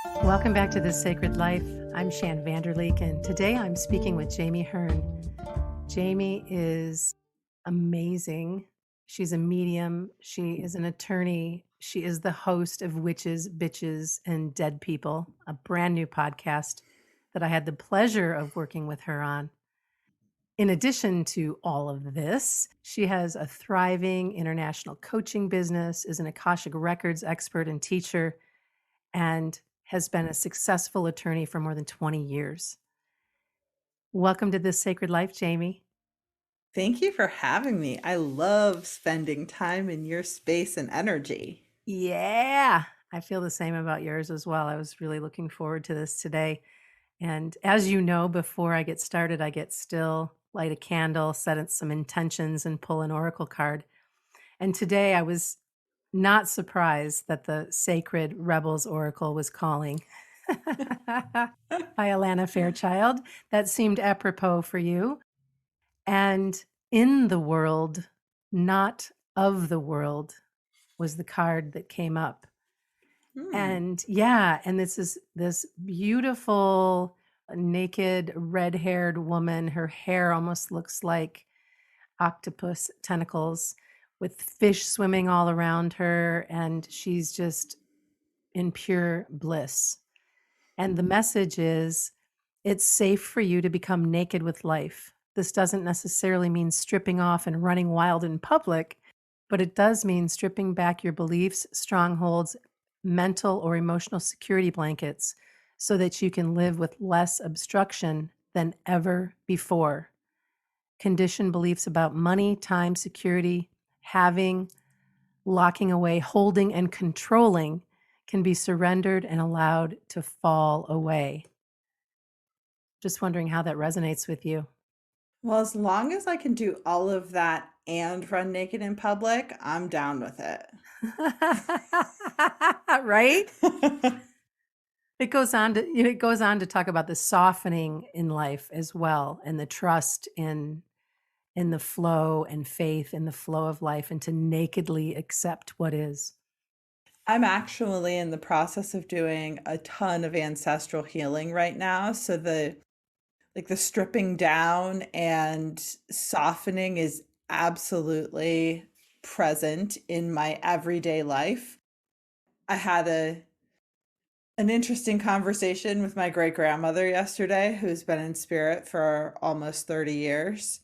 Welcome back to This Sacred Life. I'm Shan Vanderleek, and today I'm speaking with Jami Hearn. Jami is amazing. She's a medium. She is an attorney. She is the host of Witches, Bitches, and Dead People, a brand new podcast that I had the pleasure of working with her on. In addition to all of this, she has a thriving international coaching business, is an Akashic Records expert and teacher, and has been a successful attorney for more than 20 years. Welcome to This Sacred Life, Jami. Thank you for having me. I love spending time in your space and energy. Yeah, I feel the same about yours as well. I was really looking forward to this today. And as you know, before I get started, I get still, light a candle, set some intentions, and pull an oracle card. And today I was not surprised that the Sacred Rebels Oracle was calling by Alana Fairchild. That seemed apropos for you. And in the world, not of the world, was the card that came up. And yeah, and this is this beautiful, naked, red-haired woman. Her hair almost looks like octopus tentacles with fish swimming all around her, and she's just in pure bliss. And the message is, it's safe for you to become naked with life. This doesn't necessarily mean stripping off and running wild in public, but it does mean stripping back your beliefs, strongholds, mental or emotional security blankets so that you can live with less obstruction than ever before. Conditioned beliefs about money, time, security, having, locking away, holding, and controlling can be surrendered and allowed to fall away. Just wondering how that resonates with you. Well, as long as I can do all of that and run naked in public, I'm down with it. Right? It goes on to talk about the softening in life as well, and the trust in the flow and faith in the flow of life, and to nakedly accept what is. I'm actually in the process of doing a ton of ancestral healing right now. So the stripping down and softening is absolutely present in my everyday life. I had an interesting conversation with my great-grandmother yesterday, who's been in spirit for almost 30 years.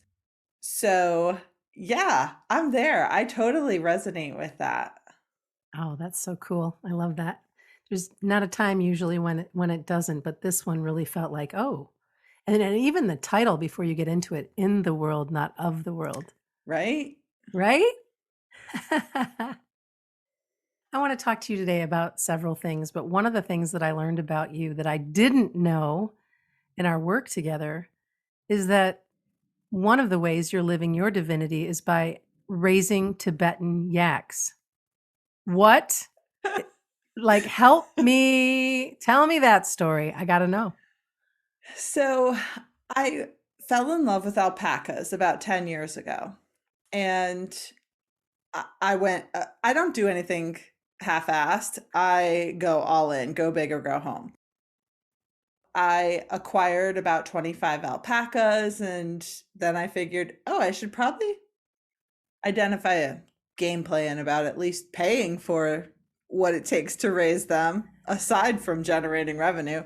So, yeah, I'm there. I totally resonate with that. Oh, that's so cool. I love that. There's not a time usually when it doesn't, but this one really felt like, oh. And even the title before you get into it, in the world, not of the world. Right? Right? I want to talk to you today about several things, but one of the things that I learned about you that I didn't know in our work together is that one of the ways you're living your divinity is by raising Tibetan yaks. What? Like, help me, tell me that story. I got to know. So, I fell in love with alpacas about 10 years ago. And I went, I don't do anything half-assed. I go all in, go big or go home. I acquired about 25 alpacas, and then I figured, oh, I should probably identify a game plan about at least paying for what it takes to raise them, aside from generating revenue.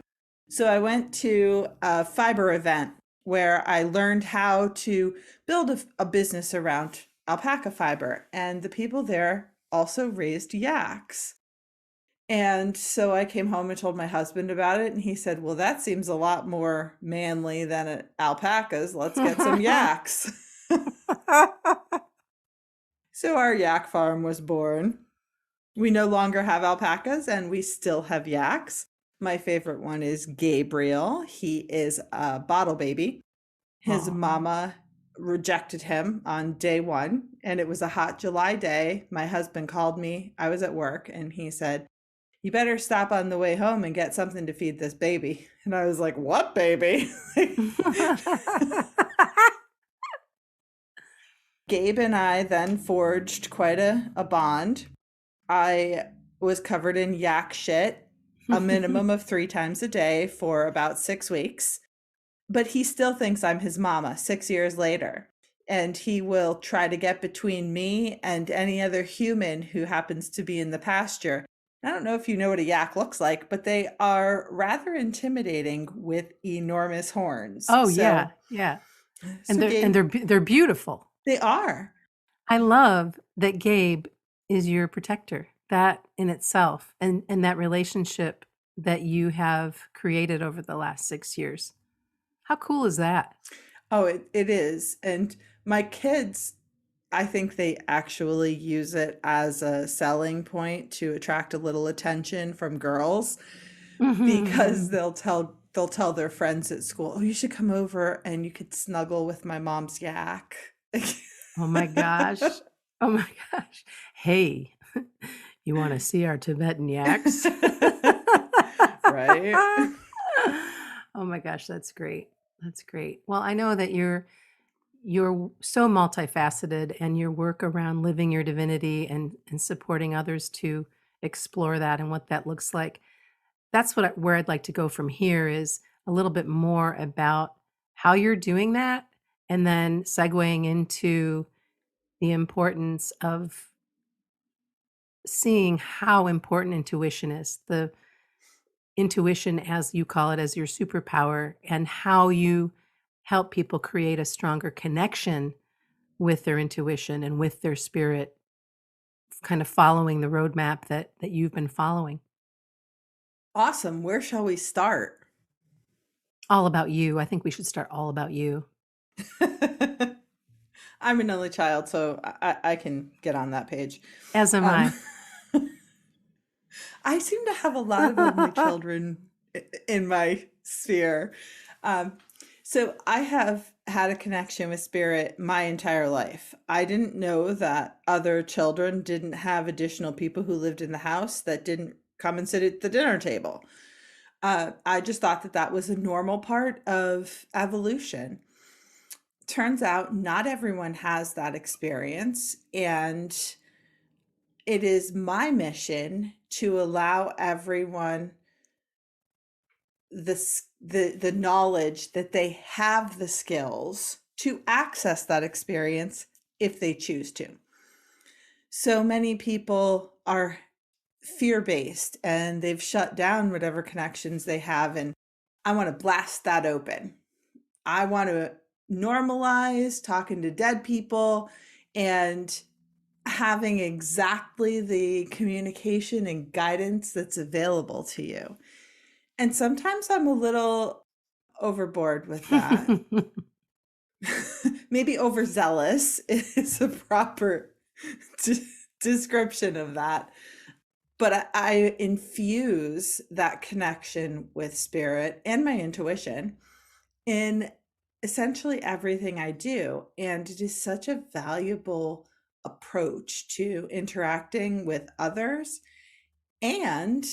So I went to a fiber event where I learned how to build a business around alpaca fiber, and the people there also raised yaks. And so I came home and told my husband about it, and he said, well, that seems a lot more manly than alpacas. Let's get some yaks. So our yak farm was born. We no longer have alpacas, and we still have yaks. My favorite one is Gabriel. He is a bottle baby. His mama rejected him on day one, and it was a hot July day. My husband called me. I was at work, and he said, you better stop on the way home and get something to feed this baby. And I was like, what baby? Gabe and I then forged quite a bond. I was covered in yak shit a minimum of 3 times a day for about 6 weeks. But he still thinks I'm his mama 6 years later. And he will try to get between me and any other human who happens to be in the pasture. I don't know if you know what a yak looks like, but they are rather intimidating with enormous horns. Oh, yeah, So, yeah. And so Gabe, they're beautiful. they are. I love that Gabe is your protector. That in itself, and that relationship that you have created over the last 6 years. How cool is that? Oh, it is. And my kids, I think they actually use it as a selling point to attract a little attention from girls because they'll tell their friends at school, "Oh, you should come over and you could snuggle with my mom's yak." Oh my gosh. Oh my gosh. Hey, you wanna see our Tibetan yaks? Right? Oh my gosh, that's great. That's great. Well, I know that you're so multifaceted, and your work around living your divinity and supporting others to explore that and what that looks like. That's where I'd like to go from here is a little bit more about how you're doing that, and then segueing into the importance of seeing how important intuition is, the intuition, as you call it, as your superpower, and how you help people create a stronger connection with their intuition and with their spirit, kind of following the roadmap that you've been following. Awesome. Where shall we start? All about you. I think we should start all about you. I'm an only child, so I can get on that page. As am Um, I. I seem to have a lot of only children in my sphere. Um, so I have had a connection with spirit my entire life. I didn't know that other children didn't have additional people who lived in the house that didn't come and sit at the dinner table. I just thought that that was a normal part of evolution. Turns out not everyone has that experience, and it is my mission to allow everyone the knowledge that they have the skills to access that experience if they choose to. So many people are fear-based and they've shut down whatever connections they have, and I want to blast that open. I want to normalize talking to dead people and having exactly the communication and guidance that's available to you. And sometimes I'm a little overboard with that. Maybe overzealous is a proper description of that. But I infuse that connection with spirit and my intuition in essentially everything I do. And it is such a valuable approach to interacting with others and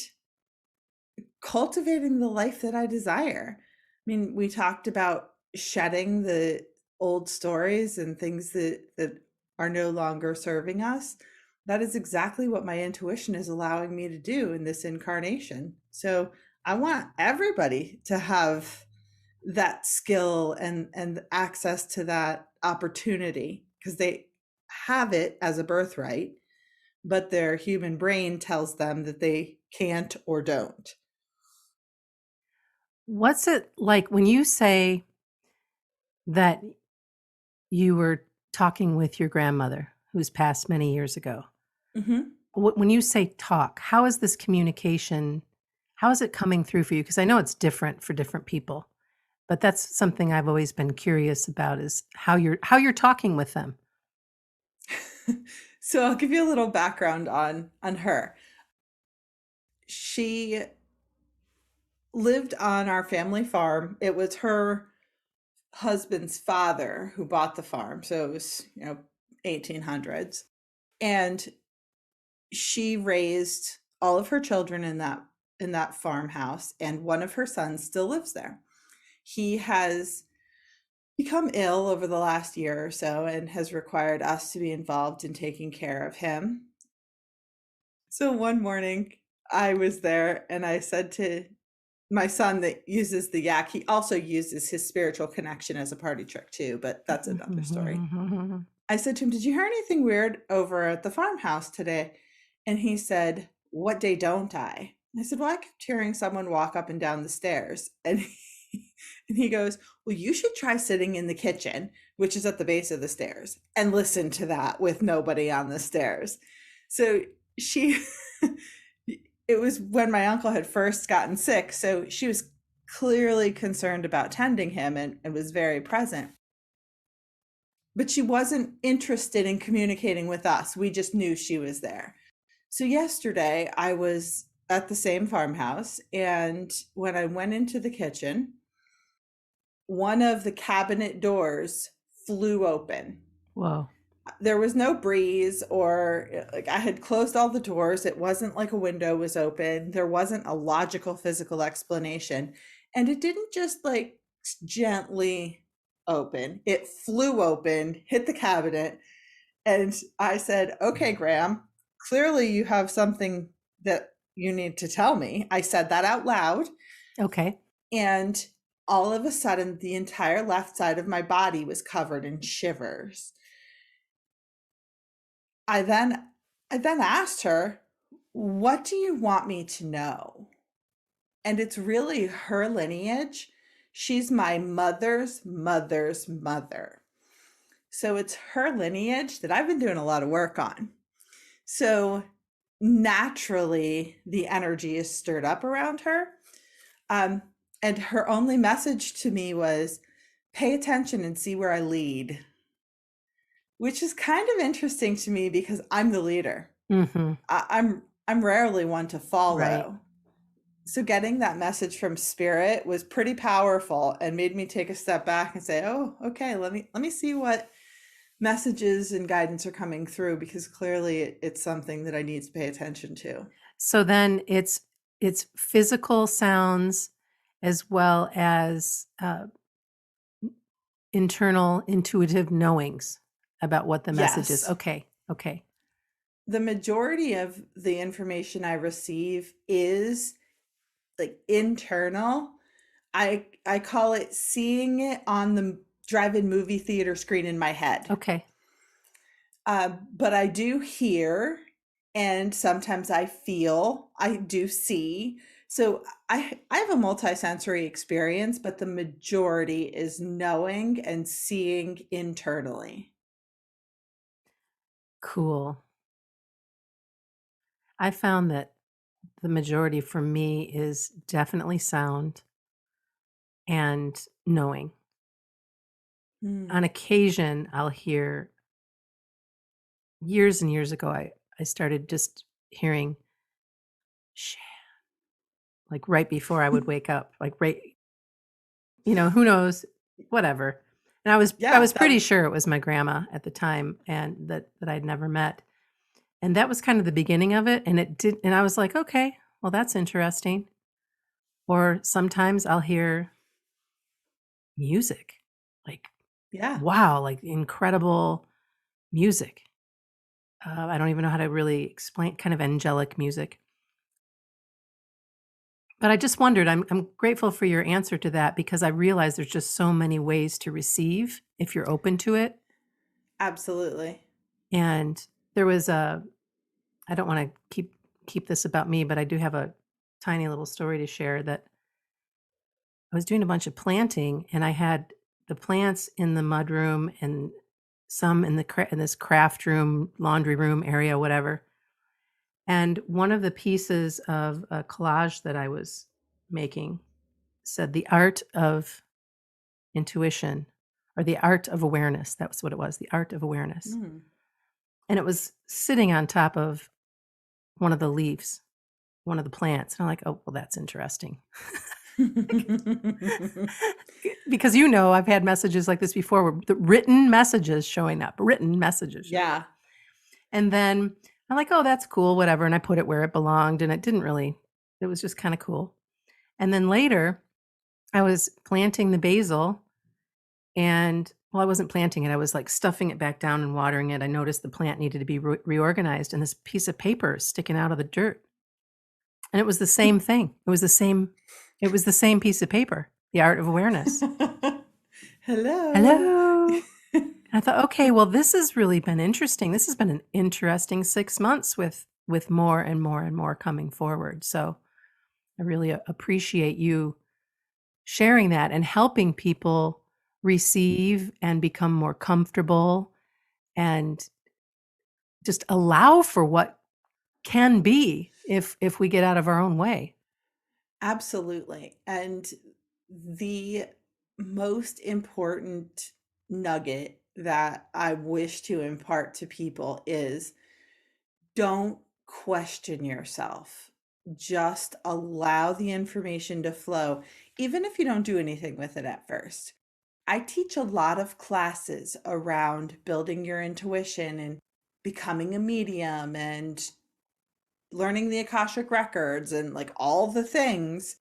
cultivating the life that I desire. I mean, we talked about shedding the old stories and things that are no longer serving us. That is exactly what my intuition is allowing me to do in this incarnation. So I want everybody to have that skill and access to that opportunity because they have it as a birthright, but their human brain tells them that they can't or don't. What's it like when you say that you were talking with your grandmother who's passed many years ago? Mhm. When you say talk, how is this communication? How is it coming through for you? Because I know it's different for different people, but that's something I've always been curious about is how you're talking with them. So I'll give you a little background on her. She lived on our family farm. It was her husband's father who bought the farm. So it was, 1800s. And she raised all of her children in that farmhouse, and one of her sons still lives there. He has become ill over the last year or so and has required us to be involved in taking care of him. So one morning, I was there and I said to my son that uses the yak, he also uses his spiritual connection as a party trick too, but that's another story. I said to him, "Did you hear anything weird over at the farmhouse today?" And he said, "What day don't I?" I said, "Well, I kept hearing someone walk up and down the stairs." And he goes, "Well, you should try sitting in the kitchen, which is at the base of the stairs, and listen to that with nobody on the stairs." So she, it was when my uncle had first gotten sick. So she was clearly concerned about tending him and was very present. But she wasn't interested in communicating with us. We just knew she was there. So yesterday I was at the same farmhouse, and when I went into the kitchen, one of the cabinet doors flew open. Whoa. There was no breeze, or like I had closed all the doors. It wasn't like a window was open. There wasn't a logical physical explanation. And it didn't just like gently open. It flew open, hit the cabinet, and I said, "Okay, Graham, clearly you have something that you need to tell me." I said that out loud. Okay. And all of a sudden, the entire left side of my body was covered in shivers. I then asked her, "What do you want me to know?" And it's really her lineage. She's my mother's mother's mother. So it's her lineage that I've been doing a lot of work on. So naturally, the energy is stirred up around her. And her only message to me was, "Pay attention and see where I lead," which is kind of interesting to me because I'm the leader. Mm-hmm. I'm rarely one to follow. Right. So getting that message from spirit was pretty powerful and made me take a step back and say, "Oh, okay, let me see what messages and guidance are coming through, because clearly it's something that I need to pay attention to." So then it's physical sounds as well as internal intuitive knowings about what the message is. Yes. Okay. Okay. The majority of the information I receive is like internal. I call it seeing it on the drive-in movie theater screen in my head. Okay. But I do hear, and sometimes I feel, I do see. So I have a multisensory experience, but the majority is knowing and seeing internally. Cool. I found that the majority for me is definitely sound and knowing. On occasion, I'll hear, years and years ago, I started just hearing "shan," like right before I would wake up, like right, who knows, whatever. And I was Yeah, pretty sure it was my grandma at the time, and that I'd never met. And that was kind of the beginning of it. And I was like, okay, well, that's interesting. Or sometimes I'll hear music, like, yeah. wow, like incredible music. I don't even know how to really explain, kind of angelic music. But I just wondered, I'm grateful for your answer to that, because I realize there's just so many ways to receive if you're open to it. Absolutely. And there was I don't want to keep this about me, but I do have a tiny little story to share. That I was doing a bunch of planting, and I had the plants in the mud room and some in in this craft room, laundry room area, whatever. And one of the pieces of a collage that I was making said "the art of intuition," or "the art of awareness." That was what it was, "the art of awareness." Mm. And it was sitting on top of one of the leaves, one of the plants. And I'm like, oh, well, that's interesting. Because I've had messages like this before, where the written messages showing up, written messages. Yeah. And then I'm like, oh, that's cool, whatever. And I put it where it belonged, and it was just kind of cool. And then later, I was planting the basil, and I wasn't planting it. I was like stuffing it back down and watering it. I noticed the plant needed to be reorganized, and this piece of paper is sticking out of the dirt. And it was the same thing. It was the same piece of paper, The Art of Awareness. Hello. Hello. And I thought, okay, well, this has really been interesting. This has been an interesting 6 months with more and more and more coming forward. So I really appreciate you sharing that and helping people receive and become more comfortable and just allow for what can be if we get out of our own way. Absolutely. And the most important nugget that I wish to impart to people is don't question yourself. Just allow the information to flow, even if you don't do anything with it at first. I teach a lot of classes around building your intuition and becoming a medium and learning the Akashic records and like all the things.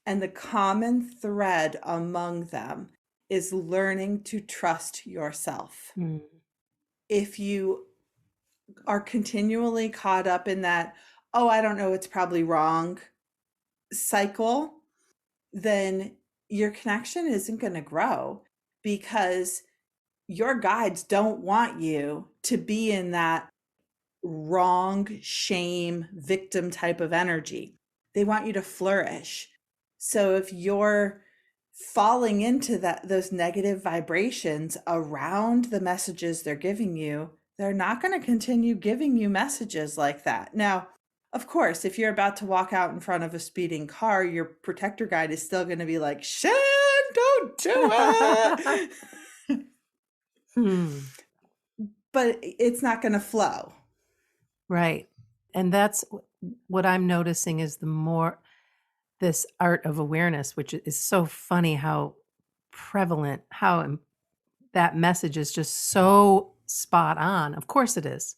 And the common thread among them is learning to trust yourself. Mm. If you are continually caught up in that, oh, I don't know, it's probably wrong cycle, then your connection isn't going to grow because your guides don't want you to be in that wrong, shame, victim type of energy. They want you to flourish. So if you're falling into those negative vibrations around the messages they're giving you, they're not going to continue giving you messages like that. Now, of course, if you're about to walk out in front of a speeding car, your protector guide is still going to be like, Shan, don't do it. But it's not going to flow. Right. And that's what I'm noticing is the more this art of awareness, which is so funny how prevalent, how that message is just so spot on. Of course it is.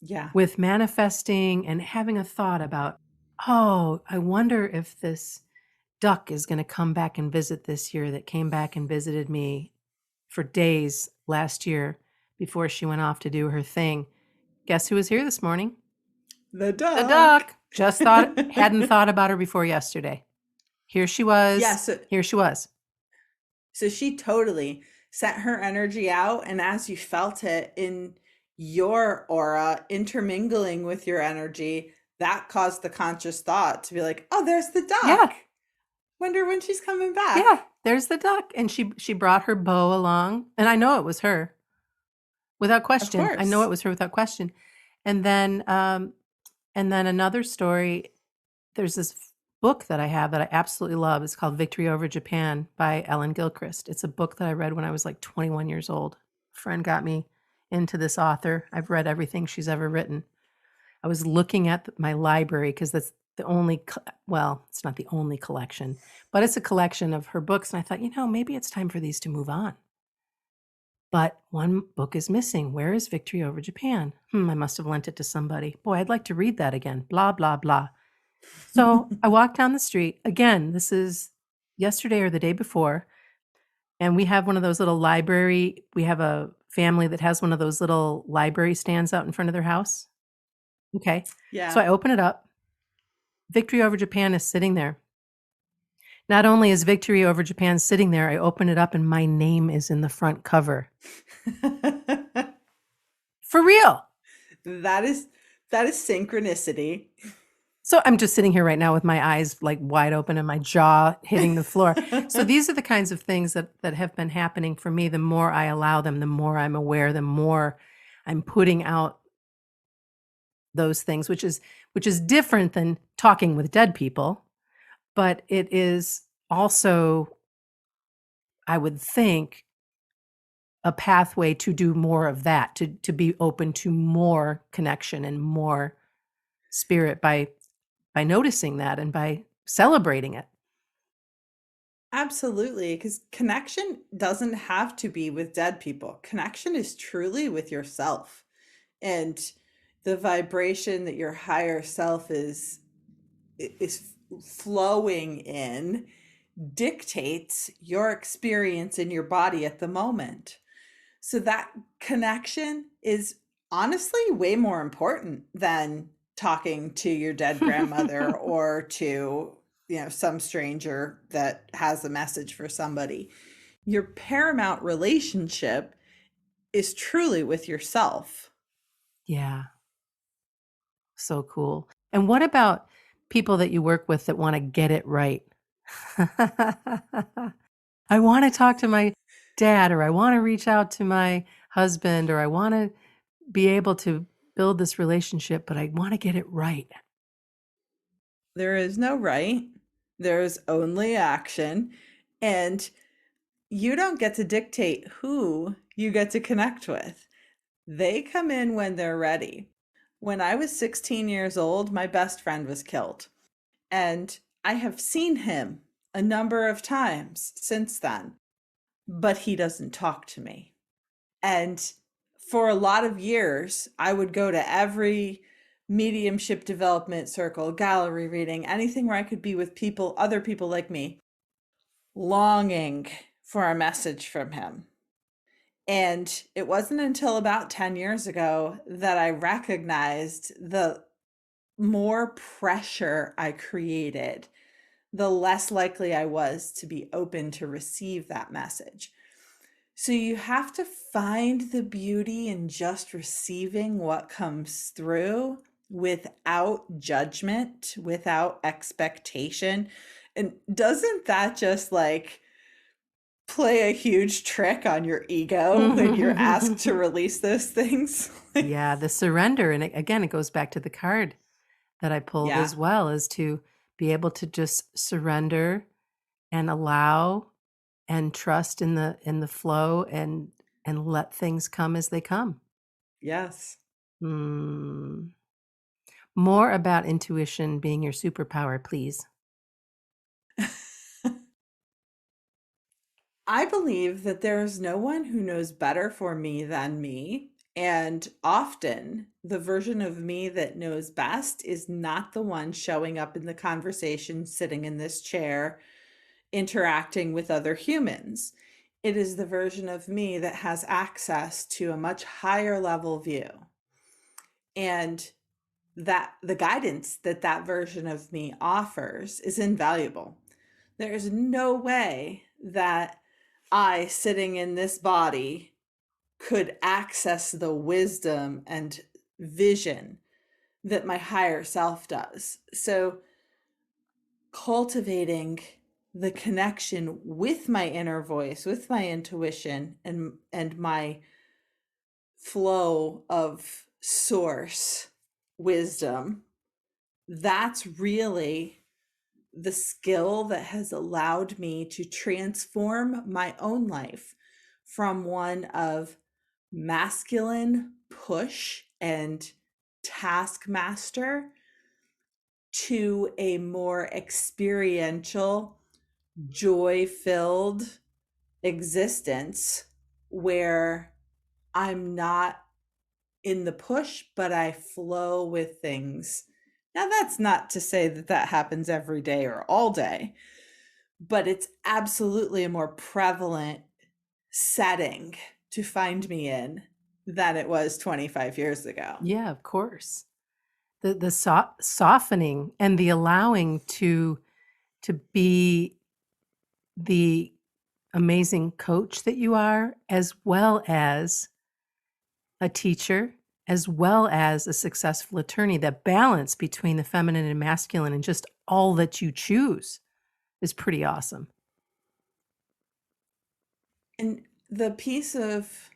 Yeah. With manifesting and having a thought about, oh, I wonder if this duck is going to come back and visit this year that came back and visited me for days last year before she went off to do her thing. Guess who was here this morning? The duck. The duck. Just hadn't thought about her before yesterday. Here she was. Yes. Here she was. So she totally sent her energy out. And as you felt it in your aura intermingling with your energy, that caused the conscious thought to be like, oh, there's the duck. Yeah. Wonder when she's coming back. Yeah, there's the duck. And she brought her bow along. And I know it was her. Without question. Of course. I know it was her without question. And then another story, there's this book that I have that I absolutely love. It's called Victory Over Japan by Ellen Gilchrist. It's a book that I read when I was like 21 years old. A friend got me into this author. I've read everything she's ever written. I was looking at my library because that's the only, well, it's not the only collection, but it's a collection of her books. And I thought, maybe it's time for these to move on. But one book is missing. Where is Victory Over Japan? I must have lent it to somebody. Boy, I'd like to read that again. Blah, blah, blah. So I walked down the street. Again, this is yesterday or the day before. And we have one of those little we have a family that has one of those little library stands out in front of their house. Okay. Yeah. So I open it up. Victory Over Japan is sitting there. Not only is Victory Over Japan sitting there, I open it up and my name is in the front cover. For real. That is synchronicity. So I'm just sitting here right now with my eyes like wide open and my jaw hitting the floor. So these are the kinds of things that have been happening for me. The more I allow them, the more I'm aware, the more I'm putting out those things, which is different than talking with dead people. But it is also, I would think, a pathway to do more of that, to be open to more connection and more spirit by noticing that and by celebrating it. Absolutely, because connection doesn't have to be with dead people. Connection is truly with yourself. And the vibration that your higher self is flowing in dictates your experience in your body at the moment. So that connection is honestly way more important than talking to your dead grandmother or to, some stranger that has a message for somebody. Your paramount relationship is truly with yourself. Yeah. So cool. And what about people that you work with that want to get it right? I want to talk to my dad, or I want to reach out to my husband, or I want to be able to build this relationship, but I want to get it right. There is no right, there's only action. And you don't get to dictate who you get to connect with. They come in when they're ready. When I was 16 years old, my best friend was killed. And I have seen him a number of times since then, but he doesn't talk to me. And for a lot of years, I would go to every mediumship development circle, gallery reading, anything where I could be with people, other people like me, longing for a message from him. And it wasn't until about 10 years ago that I recognized the more pressure I created, the less likely I was to be open to receive that message. So you have to find the beauty in just receiving what comes through without judgment, without expectation. And doesn't that just like play a huge trick on your ego when you're asked to release those things? Yeah, the surrender. And again, it goes back to the card that I pulled Yeah. as well, is to be able to just surrender and allow and trust in the flow and let things come as they come. Yes. Mm. More about intuition being your superpower, please. I believe that there is no one who knows better for me than me. And often, the version of me that knows best is not the one showing up in the conversation, sitting in this chair, interacting with other humans. It is the version of me that has access to a much higher level view. And that the guidance that that version of me offers is invaluable. There is no way that I, sitting in this body, could access the wisdom and vision that my higher self does. So, cultivating the connection with my inner voice, with my intuition, and my flow of source wisdom, that's really the skill that has allowed me to transform my own life from one of masculine push and taskmaster to a more experiential, joy filled existence where I'm not in the push, but I flow with things. Now, that's not to say that that happens every day or all day, but it's absolutely a more prevalent setting to find me in than it was 25 years ago. Yeah, of course. The softening and the allowing to be the amazing coach that you are, as well as a teacher, as well as a successful attorney. That balance between the feminine and masculine and just all that you choose is pretty awesome. And the piece of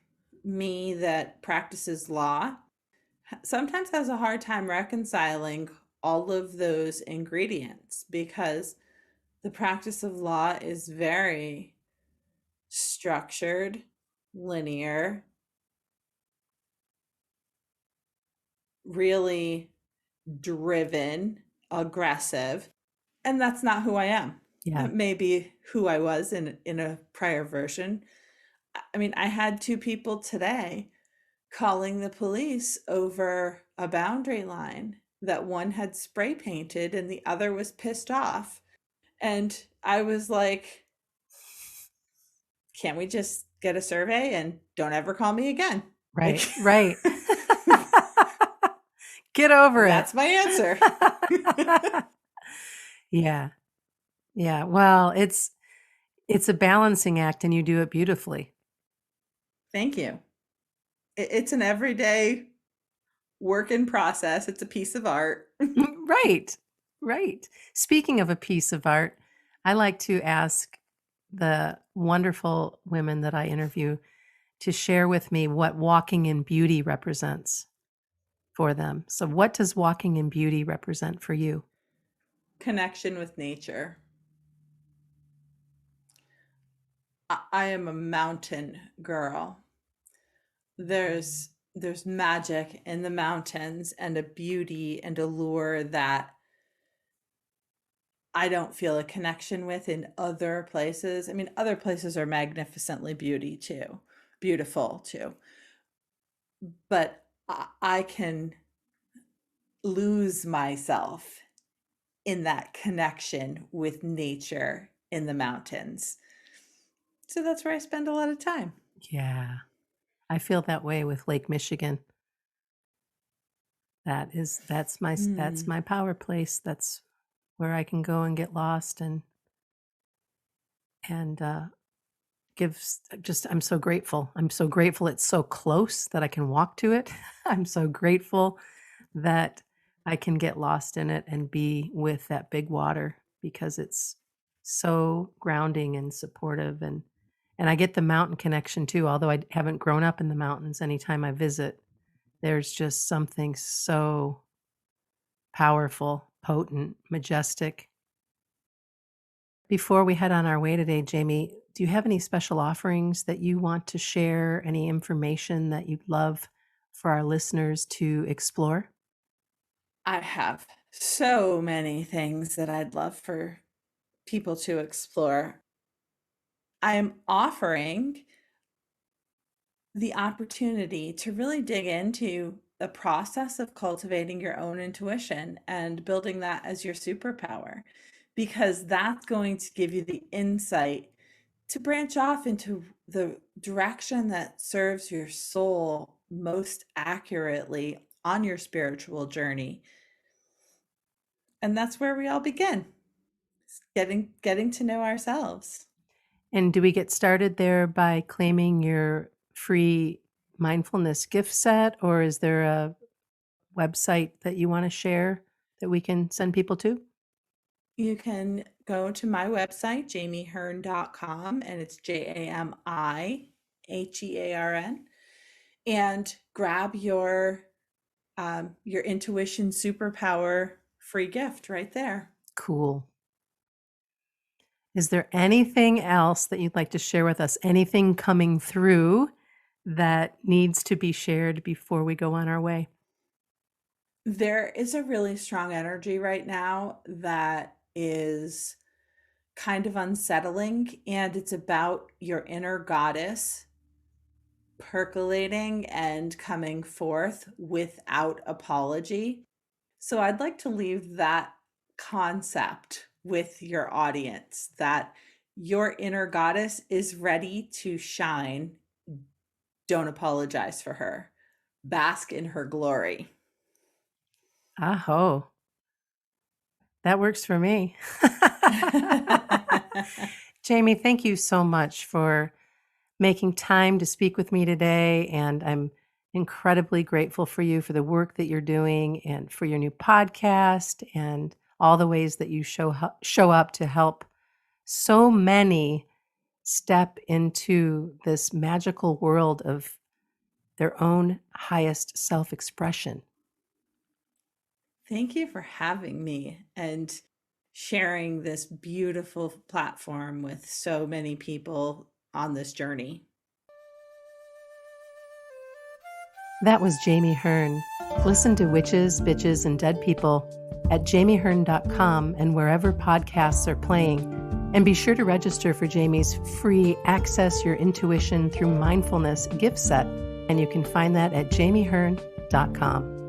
me that practices law sometimes has a hard time reconciling all of those ingredients because the practice of law is very structured, linear, really driven, aggressive, and that's not who I am. Yeah. That may be who I was in a prior version. I mean, I had two people today calling the police over a boundary line that one had spray painted and the other was pissed off. And I was like, can't we just get a survey and don't ever call me again? Like, Right, right. Get over That's my answer. it. Yeah. Yeah. Well, it's a balancing act and you do it beautifully. Thank you. It's an everyday work in process. It's a piece of art. Right. Right. Speaking of a piece of art, I like to ask the wonderful women that I interview to share with me what walking in beauty represents for them. So what does walking in beauty represent for you? Connection with nature. I am a mountain girl. There's magic in the mountains and a beauty and allure that I don't feel a connection with in other places. I mean, other places are magnificently beautiful too. But I can lose myself in that connection with nature in the mountains. So that's where I spend a lot of time. Yeah. I feel that way with Lake Michigan. That's my power place. That's where I can go and get lost and I'm so grateful. I'm so grateful it's so close that I can walk to it. I'm so grateful that I can get lost in it and be with that big water because it's so grounding and supportive and I get the mountain connection too, although I haven't grown up in the mountains. Anytime I visit, there's just something so powerful, potent, majestic. Before we head on our way today, Jami, do you have any special offerings that you want to share? Any information that you'd love for our listeners to explore? I have so many things that I'd love for people to explore. I am offering the opportunity to really dig into the process of cultivating your own intuition and building that as your superpower, because that's going to give you the insight to branch off into the direction that serves your soul most accurately on your spiritual journey. And that's where we all begin, getting to know ourselves. And do we get started there by claiming your free mindfulness gift set, or is there a website that you want to share that we can send people to? You can go to my website, jamihearn.com, and it's JamiHearn, and grab your intuition superpower free gift right there. Cool. Is there anything else that you'd like to share with us? Anything coming through that needs to be shared before we go on our way? There is a really strong energy right now that is kind of unsettling, and it's about your inner goddess percolating and coming forth without apology. So I'd like to leave that concept with your audience, that your inner goddess is ready to shine. Don't apologize for her. Bask in her glory. Aho. That works for me. Jami, thank you so much for making time to speak with me today. And I'm incredibly grateful for you for the work that you're doing and for your new podcast and all the ways that you show up to help so many step into this magical world of their own highest self-expression. Thank you for having me and sharing this beautiful platform with so many people on this journey. That was Jami Hearn. Listen to Witches, Bitches, and Dead People at jamihearn.com and wherever podcasts are playing. And be sure to register for Jami's free Access Your Intuition Through Mindfulness gift set. And you can find that at jamihearn.com.